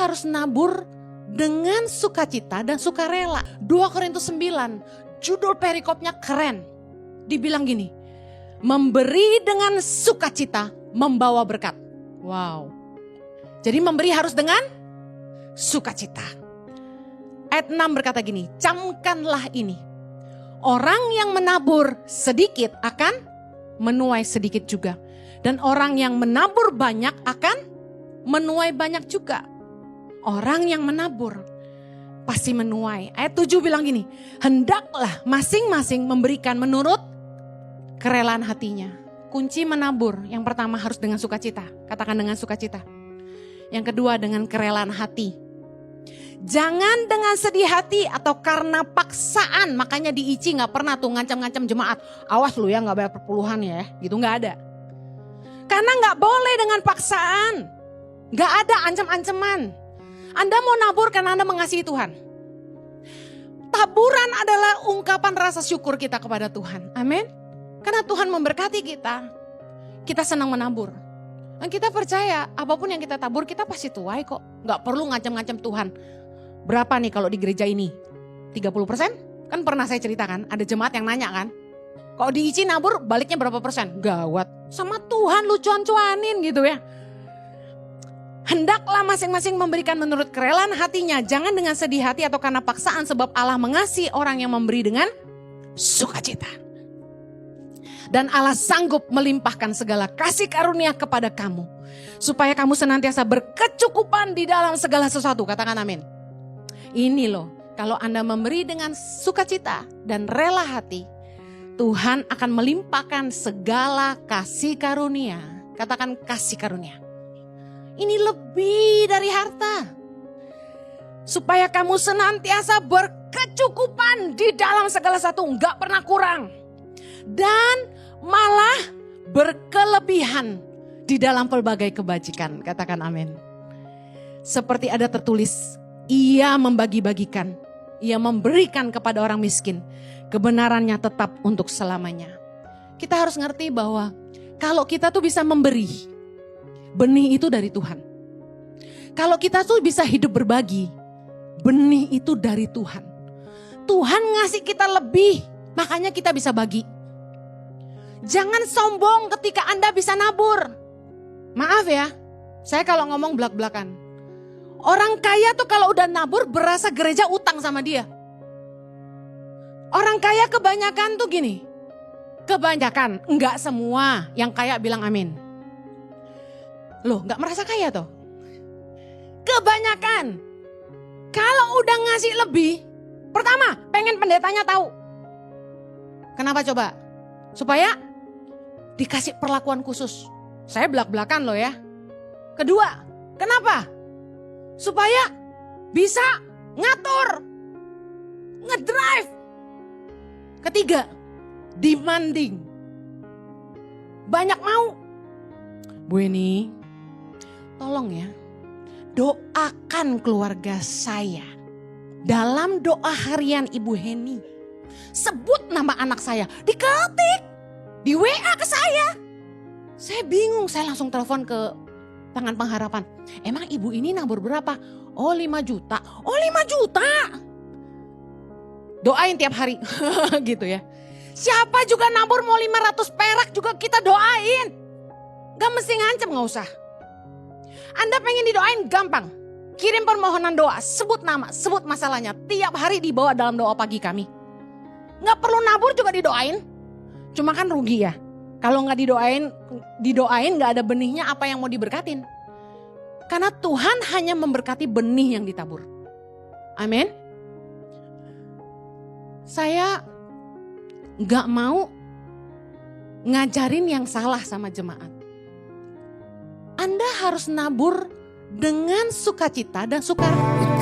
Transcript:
harus nabur dengan sukacita dan sukarela. 2 Korintus 9, judul perikopnya keren. Dibilang gini, memberi dengan sukacita membawa berkat. Wow. Jadi memberi harus dengan sukacita. Ayat 6 berkata gini, camkanlah ini. Orang yang menabur sedikit akan menuai sedikit juga. Dan orang yang menabur banyak akan menuai banyak juga. Orang yang menabur pasti menuai. Ayat 7 bilang gini, hendaklah masing-masing memberikan menurut kerelaan hatinya. Kunci menabur yang pertama harus dengan sukacita. Katakan dengan sukacita. Yang kedua dengan kerelaan hati. Jangan dengan sedih hati atau karena paksaan. Makanya di ICI gak pernah tuh ngancam-ngancam jemaat. Awas lu ya gak bayar perpuluhan ya. Gitu gak ada. Karena gak boleh dengan paksaan. Gak ada ancam-ancaman. Anda mau nabur karena Anda mengasihi Tuhan. Taburan adalah ungkapan rasa syukur kita kepada Tuhan. Amin. Karena Tuhan memberkati kita. Kita senang menabur. Dan kita percaya apapun yang kita tabur kita pasti tuai kok. Gak perlu ngancam-ngancam Tuhan. Berapa nih kalau di gereja ini? 30%? Kan pernah saya ceritakan, ada jemaat yang nanya kan. Kalau di ICI nabur baliknya berapa persen? Gawat. Sama Tuhan lu cuan-cuanin gitu ya. Hendaklah masing-masing memberikan menurut kerelaan hatinya. Jangan dengan sedih hati atau karena paksaan. Sebab Allah mengasihi orang yang memberi dengan sukacita. Dan Allah sanggup melimpahkan segala kasih karunia kepada kamu. Supaya kamu senantiasa berkecukupan di dalam segala sesuatu. Katakan amin. Ini loh, kalau Anda memberi dengan sukacita dan rela hati, Tuhan akan melimpahkan segala kasih karunia. Katakan kasih karunia. Ini lebih dari harta. Supaya kamu senantiasa berkecukupan di dalam segala sesuatu, enggak pernah kurang. Dan malah berkelebihan di dalam pelbagai kebajikan. Katakan amin. Seperti ada tertulis, ia membagi-bagikan, ia memberikan kepada orang miskin. Kebenarannya tetap untuk selamanya. Kita harus ngerti bahwa kalau kita tuh bisa memberi, benih itu dari Tuhan. Kalau kita tuh bisa hidup berbagi, benih itu dari Tuhan. Tuhan ngasih kita lebih, makanya kita bisa bagi. Jangan sombong ketika Anda bisa nabur. Maaf ya, saya kalau ngomong belak-belakan. Orang kaya tuh kalau udah nabur berasa gereja utang sama dia. Orang kaya kebanyakan tuh gini. Kebanyakan, enggak semua yang kaya bilang amin. Loh, enggak merasa kaya tuh. Kebanyakan. Kalau udah ngasih lebih, pertama pengen pendetanya tahu. Kenapa coba? Supaya dikasih perlakuan khusus. Saya belak-belakan loh ya. Kedua, kenapa? Supaya bisa ngatur, ngedrive. Ketiga, demanding. Banyak mau. Bu Eni, tolong ya, doakan keluarga saya. Dalam doa harian Ibu Heni, sebut nama anak saya, diketik, di WA ke saya. Saya bingung, saya langsung telepon ke Tangan Pengharapan. Emang ibu ini nabur berapa? Oh 5 juta. Oh 5 juta. Doain tiap hari. Gitu ya. Siapa juga nabur mau 500 perak juga kita doain. Gak mesti ngancem, gak usah. Anda pengen didoain gampang. Kirim permohonan doa, sebut nama, sebut masalahnya. Tiap hari dibawa dalam doa pagi kami. Gak perlu nabur juga didoain. Cuma kan rugi ya. Kalau gak didoain gak ada benihnya, apa yang mau diberkatin. Karena Tuhan hanya memberkati benih yang ditabur. Amin. Saya gak mau ngajarin yang salah sama jemaat. Anda harus nabur dengan sukacita dan sukarela.